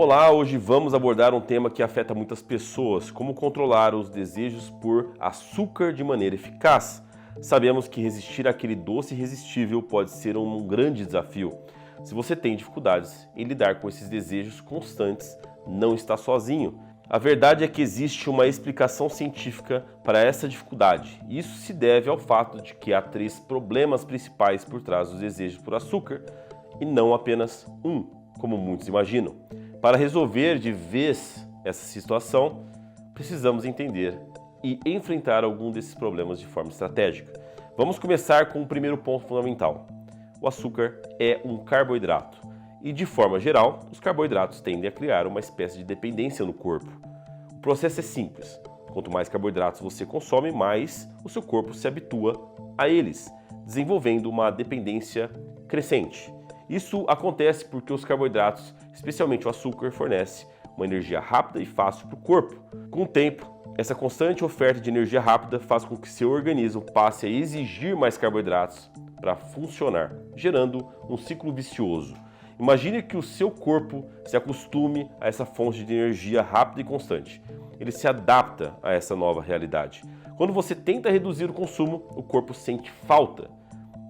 Olá, hoje vamos abordar um tema que afeta muitas pessoas: como controlar os desejos por açúcar de maneira eficaz. Sabemos que resistir àquele doce irresistível pode ser um grande desafio. Se você tem dificuldades em lidar com esses desejos constantes, não está sozinho. A verdade é que existe uma explicação científica para essa dificuldade. Isso se deve ao fato de que há 3 problemas principais por trás dos desejos por açúcar, e não apenas um, como muitos imaginam. Para resolver de vez essa situação, precisamos entender e enfrentar algum desses problemas de forma estratégica. Vamos começar com o primeiro ponto fundamental. O açúcar é um carboidrato e, de forma geral, os carboidratos tendem a criar uma espécie de dependência no corpo. O processo é simples. Quanto mais carboidratos você consome, mais o seu corpo se habitua a eles, desenvolvendo uma dependência crescente. Isso acontece porque os carboidratos, especialmente o açúcar, fornece uma energia rápida e fácil para o corpo. Com o tempo, essa constante oferta de energia rápida faz com que seu organismo passe a exigir mais carboidratos para funcionar, gerando um ciclo vicioso. Imagine que o seu corpo se acostume a essa fonte de energia rápida e constante. Ele se adapta a essa nova realidade. Quando você tenta reduzir o consumo, o corpo sente falta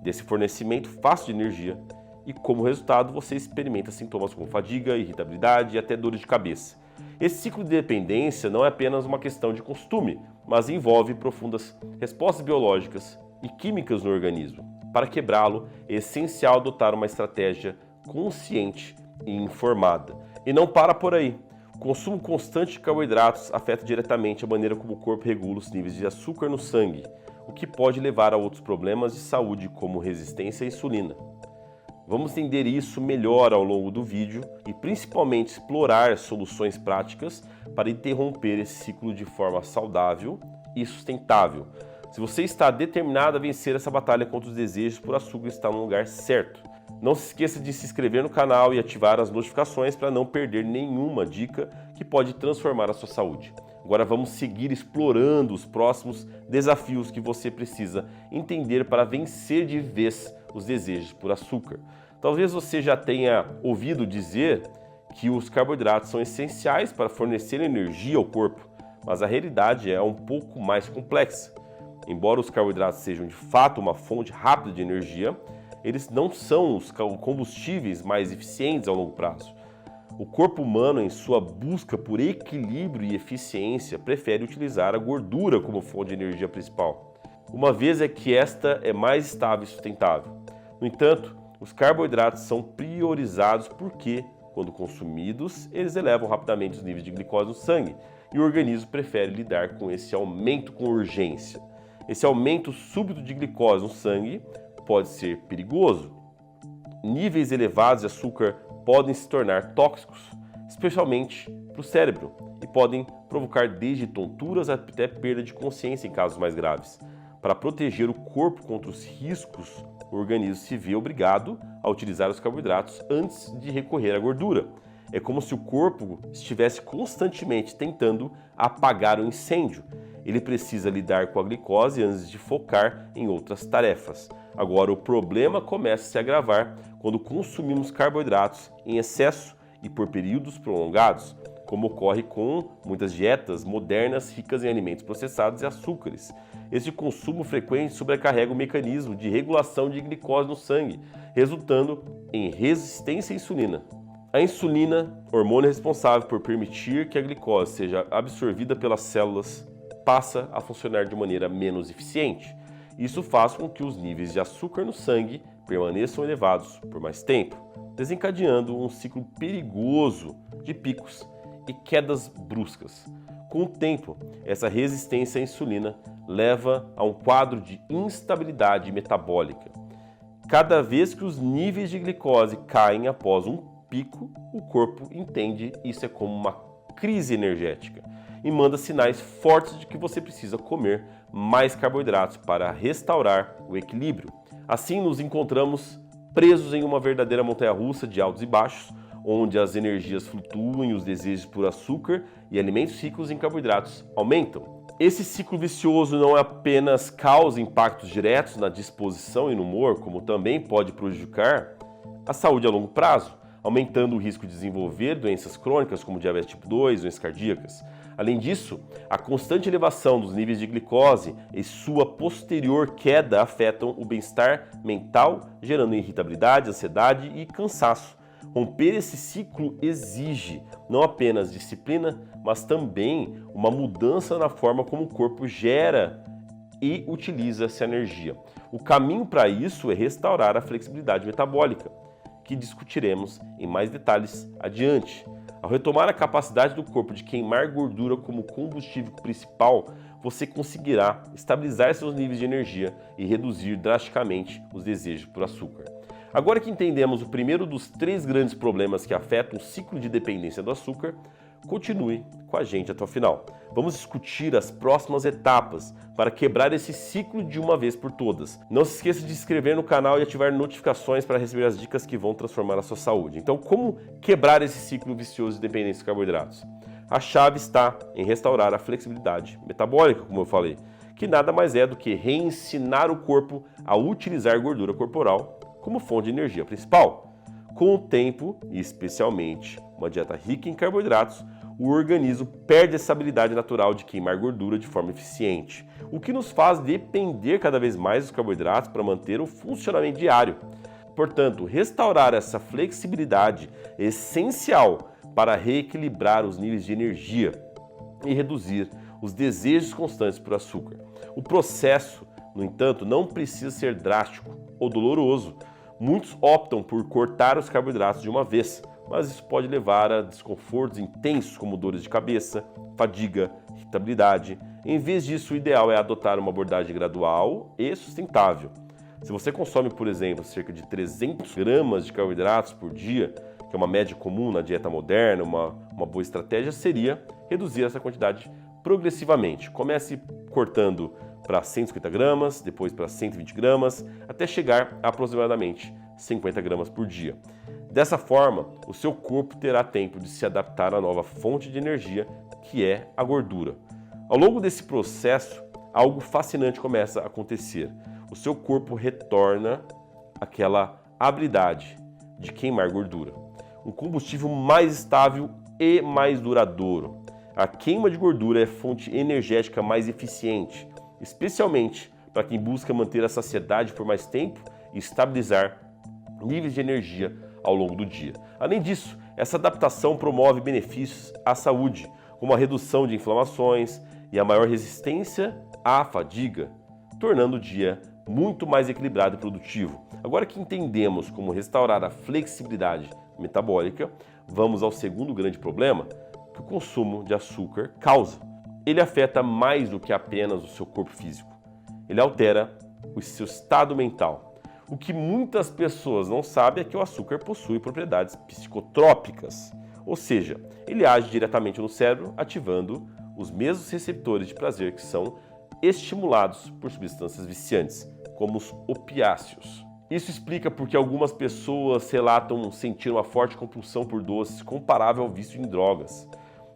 desse fornecimento fácil de energia. E como resultado, você experimenta sintomas como fadiga, irritabilidade e até dores de cabeça. Esse ciclo de dependência não é apenas uma questão de costume, mas envolve profundas respostas biológicas e químicas no organismo. Para quebrá-lo, é essencial adotar uma estratégia consciente e informada. E não para por aí. O consumo constante de carboidratos afeta diretamente a maneira como o corpo regula os níveis de açúcar no sangue, o que pode levar a outros problemas de saúde como resistência à insulina. Vamos entender isso melhor ao longo do vídeo e principalmente explorar soluções práticas para interromper esse ciclo de forma saudável e sustentável. Se você está determinado a vencer essa batalha contra os desejos por açúcar, está no lugar certo. Não se esqueça de se inscrever no canal e ativar as notificações para não perder nenhuma dica que pode transformar a sua saúde. Agora vamos seguir explorando os próximos desafios que você precisa entender para vencer de vez os desejos por açúcar. Talvez você já tenha ouvido dizer que os carboidratos são essenciais para fornecer energia ao corpo, mas a realidade é um pouco mais complexa. Embora os carboidratos sejam de fato uma fonte rápida de energia, eles não são os combustíveis mais eficientes ao longo prazo. O corpo humano, em sua busca por equilíbrio e eficiência, prefere utilizar a gordura como fonte de energia principal, uma vez que esta é mais estável e sustentável. No entanto, os carboidratos são priorizados porque, quando consumidos, eles elevam rapidamente os níveis de glicose no sangue e o organismo prefere lidar com esse aumento com urgência. Esse aumento súbito de glicose no sangue pode ser perigoso. Níveis elevados de açúcar podem se tornar tóxicos, especialmente para o cérebro, e podem provocar desde tonturas até perda de consciência em casos mais graves. Para proteger o corpo contra os riscos, o organismo se vê obrigado a utilizar os carboidratos antes de recorrer à gordura. É como se o corpo estivesse constantemente tentando apagar o incêndio. Ele precisa lidar com a glicose antes de focar em outras tarefas. Agora, o problema começa a se agravar quando consumimos carboidratos em excesso e por períodos prolongados, como ocorre com muitas dietas modernas ricas em alimentos processados e açúcares. Este consumo frequente sobrecarrega o mecanismo de regulação de glicose no sangue, resultando em resistência à insulina. A insulina, hormônio responsável por permitir que a glicose seja absorvida pelas células, passa a funcionar de maneira menos eficiente. Isso faz com que os níveis de açúcar no sangue permaneçam elevados por mais tempo, desencadeando um ciclo perigoso de picos e quedas bruscas. Com o tempo, essa resistência à insulina leva a um quadro de instabilidade metabólica. Cada vez que os níveis de glicose caem após um pico, o corpo entende isso é como uma crise energética e manda sinais fortes de que você precisa comer mais carboidratos para restaurar o equilíbrio. Assim, nos encontramos presos em uma verdadeira montanha-russa de altos e baixos, onde as energias flutuam e os desejos por açúcar e alimentos ricos em carboidratos aumentam. Esse ciclo vicioso não apenas causa impactos diretos na disposição e no humor, como também pode prejudicar a saúde a longo prazo. aumentando o risco de desenvolver doenças crônicas como diabetes tipo 2, doenças cardíacas. Além disso, a constante elevação dos níveis de glicose e sua posterior queda afetam o bem-estar mental, gerando irritabilidade, ansiedade e cansaço. Romper esse ciclo exige não apenas disciplina, mas também uma mudança na forma como o corpo gera e utiliza essa energia. O caminho para isso é restaurar a flexibilidade metabólica, que discutiremos em mais detalhes adiante. Ao retomar a capacidade do corpo de queimar gordura como combustível principal, você conseguirá estabilizar seus níveis de energia e reduzir drasticamente os desejos por açúcar. Agora que entendemos o primeiro dos 3 grandes problemas que afetam o ciclo de dependência do açúcar, continue com a gente até o final. Vamos discutir as próximas etapas para quebrar esse ciclo de uma vez por todas. Não se esqueça de se inscrever no canal e ativar notificações para receber as dicas que vão transformar a sua saúde. Então, como quebrar esse ciclo vicioso de dependência de carboidratos? A chave está em restaurar a flexibilidade metabólica, como eu falei, que nada mais é do que reensinar o corpo a utilizar gordura corporal como fonte de energia principal. Com o tempo, e especialmente uma dieta rica em carboidratos, o organismo perde essa habilidade natural de queimar gordura de forma eficiente, o que nos faz depender cada vez mais dos carboidratos para manter o funcionamento diário. Portanto, restaurar essa flexibilidade é essencial para reequilibrar os níveis de energia e reduzir os desejos constantes por açúcar. O processo, no entanto, não precisa ser drástico ou doloroso. Muitos optam por cortar os carboidratos de uma vez, mas isso pode levar a desconfortos intensos como dores de cabeça, fadiga, irritabilidade. Em vez disso, o ideal é adotar uma abordagem gradual e sustentável. Se você consome, por exemplo, cerca de 300 gramas de carboidratos por dia, que é uma média comum na dieta moderna, uma boa estratégia seria reduzir essa quantidade progressivamente. Comece cortando para 150 gramas, depois para 120 gramas, até chegar a aproximadamente 50 gramas por dia. Dessa forma, o seu corpo terá tempo de se adaptar à nova fonte de energia, que é a gordura. Ao longo desse processo, algo fascinante começa a acontecer. O seu corpo retorna àquela habilidade de queimar gordura, um combustível mais estável e mais duradouro. A queima de gordura é a fonte energética mais eficiente, especialmente para quem busca manter a saciedade por mais tempo e estabilizar níveis de energia ao longo do dia. Além disso, essa adaptação promove benefícios à saúde, como a redução de inflamações e a maior resistência à fadiga, tornando o dia muito mais equilibrado e produtivo. Agora que entendemos como restaurar a flexibilidade metabólica, vamos ao segundo grande problema que o consumo de açúcar causa. Ele afeta mais do que apenas o seu corpo físico. Ele altera o seu estado mental. O que muitas pessoas não sabem é que o açúcar possui propriedades psicotrópicas, ou seja, ele age diretamente no cérebro, ativando os mesmos receptores de prazer que são estimulados por substâncias viciantes, como os opiáceos. Isso explica porque algumas pessoas relatam sentir uma forte compulsão por doces comparável ao vício em drogas.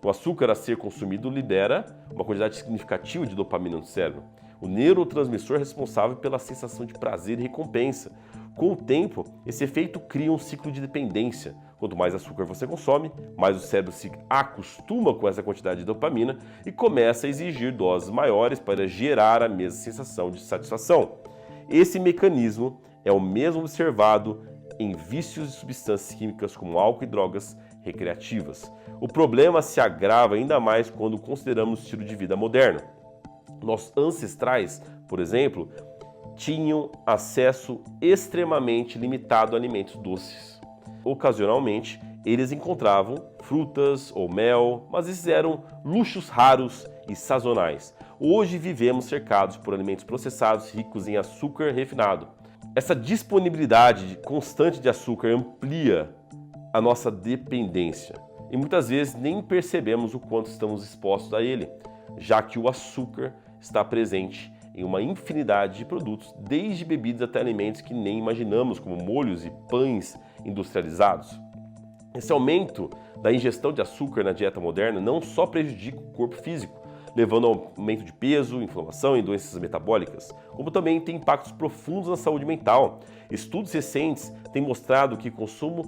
O açúcar a ser consumido libera uma quantidade significativa de dopamina no cérebro, o neurotransmissor responsável pela sensação de prazer e recompensa. Com o tempo, esse efeito cria um ciclo de dependência. Quanto mais açúcar você consome, mais o cérebro se acostuma com essa quantidade de dopamina e começa a exigir doses maiores para gerar a mesma sensação de satisfação. Esse mecanismo é o mesmo observado em vícios de substâncias químicas como álcool e drogas recreativas. O problema se agrava ainda mais quando consideramos o estilo de vida moderno. Nossos ancestrais, por exemplo, tinham acesso extremamente limitado a alimentos doces. Ocasionalmente, eles encontravam frutas ou mel, mas esses eram luxos raros e sazonais. Hoje vivemos cercados por alimentos processados ricos em açúcar refinado. Essa disponibilidade constante de açúcar amplia a nossa dependência e muitas vezes nem percebemos o quanto estamos expostos a ele, já que o açúcar está presente em uma infinidade de produtos, desde bebidas até alimentos que nem imaginamos, como molhos e pães industrializados. Esse aumento da ingestão de açúcar na dieta moderna não só prejudica o corpo físico, levando ao aumento de peso, inflamação e doenças metabólicas, como também tem impactos profundos na saúde mental. Estudos recentes têm mostrado que o consumo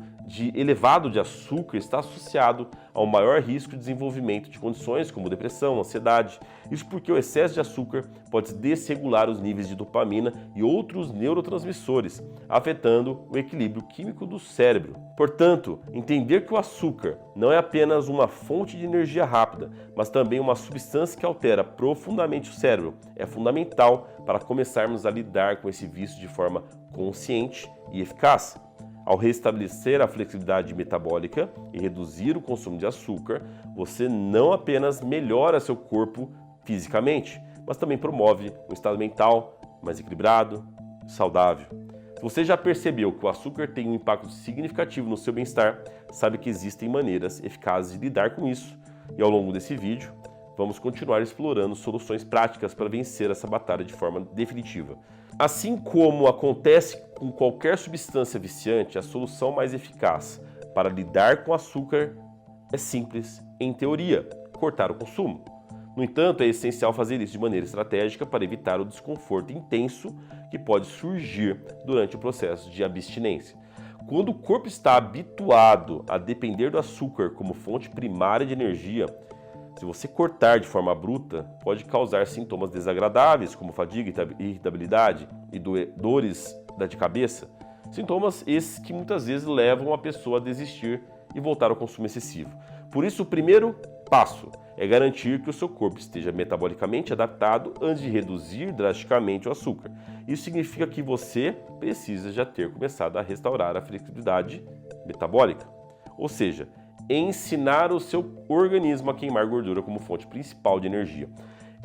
elevado de açúcar está associado a um maior risco de desenvolvimento de condições como depressão, ansiedade. Isso porque o excesso de açúcar pode desregular os níveis de dopamina e outros neurotransmissores, afetando o equilíbrio químico do cérebro. Portanto, entender que o açúcar não é apenas uma fonte de energia rápida, mas também uma substância que altera profundamente o cérebro, é fundamental para começarmos a lidar com esse vício de forma consciente e eficaz. Ao restabelecer a flexibilidade metabólica e reduzir o consumo de açúcar, você não apenas melhora seu corpo fisicamente, mas também promove um estado mental mais equilibrado e saudável. Se você já percebeu que o açúcar tem um impacto significativo no seu bem-estar, sabe que existem maneiras eficazes de lidar com isso. E ao longo desse vídeo, vamos continuar explorando soluções práticas para vencer essa batalha de forma definitiva. Assim como acontece com qualquer substância viciante, a solução mais eficaz para lidar com o açúcar é simples, em teoria, cortar o consumo. No entanto, é essencial fazer isso de maneira estratégica para evitar o desconforto intenso que pode surgir durante o processo de abstinência. Quando o corpo está habituado a depender do açúcar como fonte primária de energia, se você cortar de forma bruta, pode causar sintomas desagradáveis, como fadiga, irritabilidade e dores de cabeça. Sintomas esses que muitas vezes levam a pessoa a desistir e voltar ao consumo excessivo. Por isso, o primeiro passo é garantir que o seu corpo esteja metabolicamente adaptado antes de reduzir drasticamente o açúcar. Isso significa que você precisa já ter começado a restaurar a flexibilidade metabólica, ou seja, ensinar o seu organismo a queimar gordura como fonte principal de energia.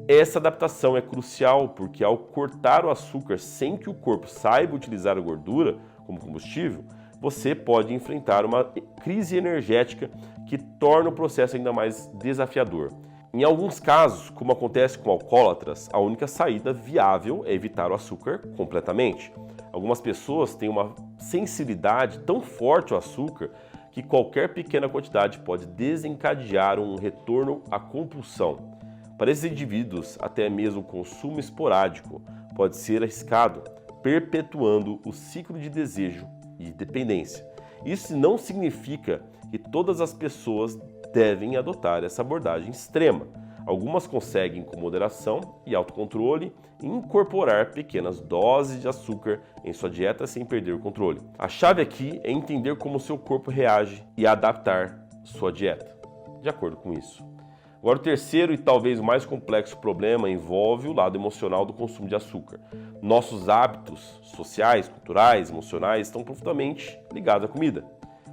Essa adaptação é crucial porque ao cortar o açúcar sem que o corpo saiba utilizar a gordura como combustível, você pode enfrentar uma crise energética que torna o processo ainda mais desafiador. Em alguns casos, como acontece com alcoólatras, a única saída viável é evitar o açúcar completamente. Algumas pessoas têm uma sensibilidade tão forte ao açúcar que qualquer pequena quantidade pode desencadear um retorno à compulsão. Para esses indivíduos, até mesmo o consumo esporádico pode ser arriscado, perpetuando o ciclo de desejo e dependência. Isso não significa que todas as pessoas devem adotar essa abordagem extrema. Algumas conseguem, com moderação e autocontrole, incorporar pequenas doses de açúcar em sua dieta sem perder o controle. A chave aqui é entender como seu corpo reage e adaptar sua dieta de acordo com isso. Agora, o terceiro e talvez o mais complexo problema envolve o lado emocional do consumo de açúcar. Nossos hábitos sociais, culturais, emocionais estão profundamente ligados à comida,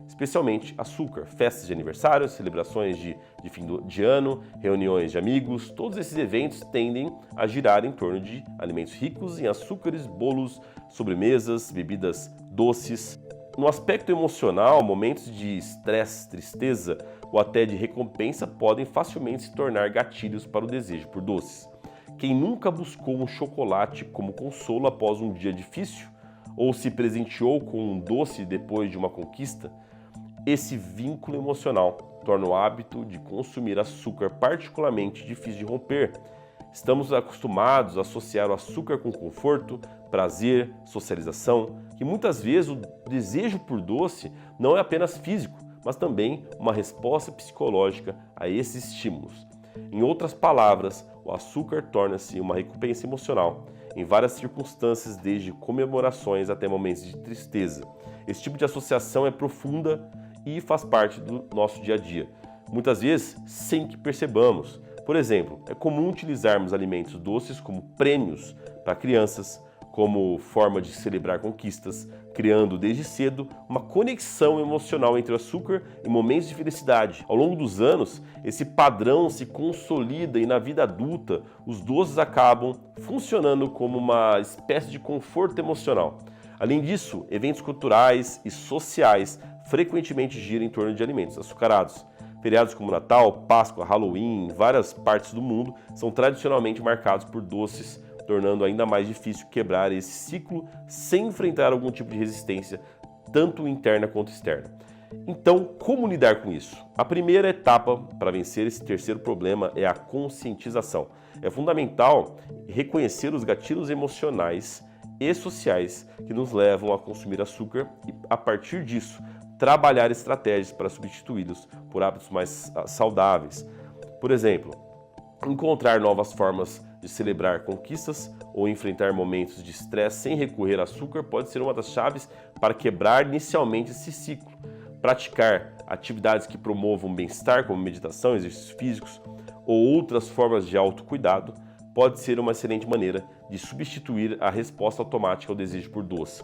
especialmente açúcar, festas de aniversário, celebrações de fim de ano, reuniões de amigos. Todos esses eventos tendem a girar em torno de alimentos ricos em açúcares, bolos, sobremesas, bebidas doces. No aspecto emocional, momentos de estresse, tristeza ou até de recompensa podem facilmente se tornar gatilhos para o desejo por doces. Quem nunca buscou um chocolate como consolo após um dia difícil ou se presenteou com um doce depois de uma conquista? Esse vínculo emocional torna o hábito de consumir açúcar particularmente difícil de romper. Estamos acostumados a associar o açúcar com conforto, prazer, socialização, que muitas vezes o desejo por doce não é apenas físico, mas também uma resposta psicológica a esses estímulos. Em outras palavras, o açúcar torna-se uma recompensa emocional, em várias circunstâncias, desde comemorações até momentos de tristeza. Esse tipo de associação é profunda e faz parte do nosso dia a dia, muitas vezes sem que percebamos. Por exemplo, é comum utilizarmos alimentos doces como prêmios para crianças, como forma de celebrar conquistas, criando desde cedo uma conexão emocional entre o açúcar e momentos de felicidade. Ao longo dos anos, esse padrão se consolida e na vida adulta, os doces acabam funcionando como uma espécie de conforto emocional. Além disso, eventos culturais e sociais frequentemente giram em torno de alimentos açucarados. Feriados como Natal, Páscoa, Halloween, em várias partes do mundo, são tradicionalmente marcados por doces, tornando ainda mais difícil quebrar esse ciclo sem enfrentar algum tipo de resistência, tanto interna quanto externa. Então, como lidar com isso? A primeira etapa para vencer esse terceiro problema é a conscientização. É fundamental reconhecer os gatilhos emocionais e sociais que nos levam a consumir açúcar e, a partir disso, trabalhar estratégias para substituí-los por hábitos mais saudáveis. Por exemplo, encontrar novas formas de celebrar conquistas ou enfrentar momentos de estresse sem recorrer a açúcar pode ser uma das chaves para quebrar inicialmente esse ciclo. Praticar atividades que promovam bem-estar, como meditação, exercícios físicos ou outras formas de autocuidado, pode ser uma excelente maneira de substituir a resposta automática ao desejo por doce.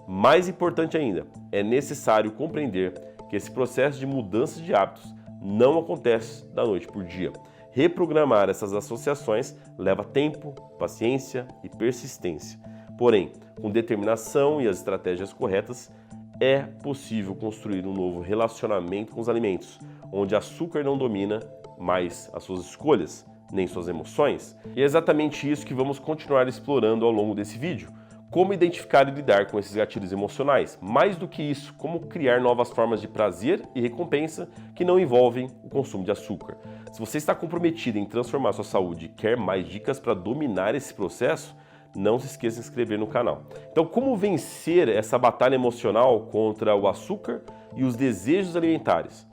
Mais importante ainda, é necessário compreender que esse processo de mudança de hábitos não acontece da noite para o dia. Reprogramar essas associações leva tempo, paciência e persistência. Porém, com determinação e as estratégias corretas, é possível construir um novo relacionamento com os alimentos, onde açúcar não domina mais as suas escolhas, nem suas emoções. E é exatamente isso que vamos continuar explorando ao longo desse vídeo. Como identificar e lidar com esses gatilhos emocionais. Mais do que isso, como criar novas formas de prazer e recompensa que não envolvem o consumo de açúcar. Se você está comprometido em transformar sua saúde e quer mais dicas para dominar esse processo, não se esqueça de se inscrever no canal. Então, como vencer essa batalha emocional contra o açúcar e os desejos alimentares?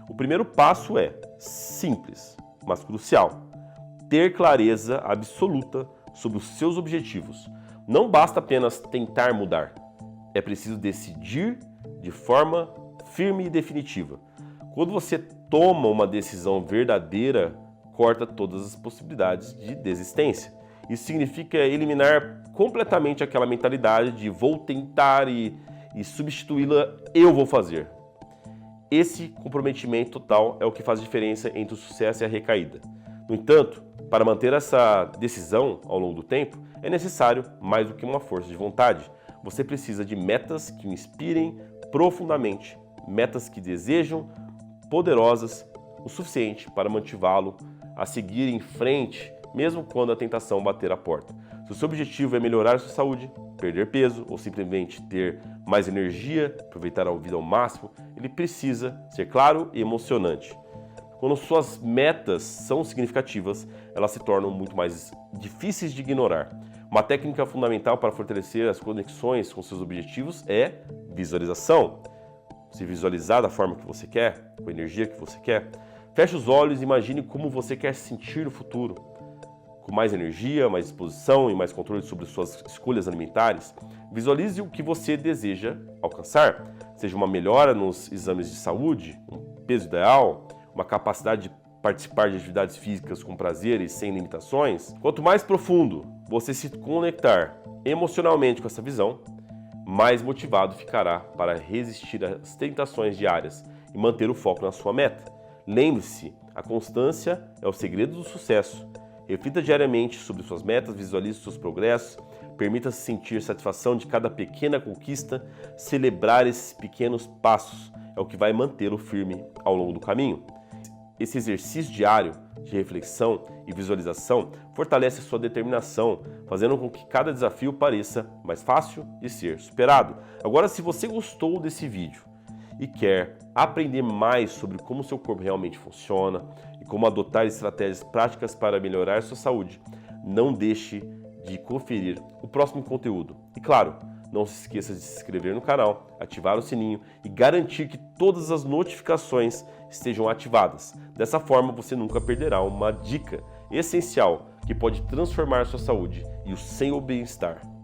O primeiro passo é simples, mas crucial. Ter clareza absoluta sobre os seus objetivos. Não basta apenas tentar mudar, é preciso decidir de forma firme e definitiva. Quando você toma uma decisão verdadeira, corta todas as possibilidades de desistência. Isso significa eliminar completamente aquela mentalidade de vou tentar e substituí-la, eu vou fazer. Esse comprometimento total é o que faz diferença entre o sucesso e a recaída. No entanto, para manter essa decisão ao longo do tempo, é necessário mais do que uma força de vontade. Você precisa de metas que o inspirem profundamente, metas que desejam, poderosas o suficiente para motivá-lo a seguir em frente, mesmo quando a tentação bater a porta. Se o seu objetivo é melhorar a sua saúde, perder peso ou simplesmente ter mais energia, aproveitar a vida ao máximo, ele precisa ser claro e emocionante. Quando suas metas são significativas, elas se tornam muito mais difíceis de ignorar. Uma técnica fundamental para fortalecer as conexões com seus objetivos é visualização. Se visualizar da forma que você quer, com a energia que você quer, feche os olhos e imagine como você quer se sentir no futuro. Com mais energia, mais disposição e mais controle sobre suas escolhas alimentares, visualize o que você deseja alcançar, seja uma melhora nos exames de saúde, um peso ideal, uma capacidade de participar de atividades físicas com prazer e sem limitações. Quanto mais profundo você se conectar emocionalmente com essa visão, mais motivado ficará para resistir às tentações diárias e manter o foco na sua meta. Lembre-se, a constância é o segredo do sucesso. Reflita diariamente sobre suas metas, visualize seus progressos, permita-se sentir satisfação de cada pequena conquista, celebrar esses pequenos passos é o que vai mantê-lo firme ao longo do caminho. Esse exercício diário de reflexão e visualização fortalece a sua determinação, fazendo com que cada desafio pareça mais fácil de ser superado. Agora, se você gostou desse vídeo e quer aprender mais sobre como seu corpo realmente funciona e como adotar estratégias práticas para melhorar sua saúde, não deixe de conferir o próximo conteúdo. E claro, não se esqueça de se inscrever no canal, ativar o sininho e garantir que todas as notificações estejam ativadas. Dessa forma, você nunca perderá uma dica essencial que pode transformar sua saúde e o seu bem-estar.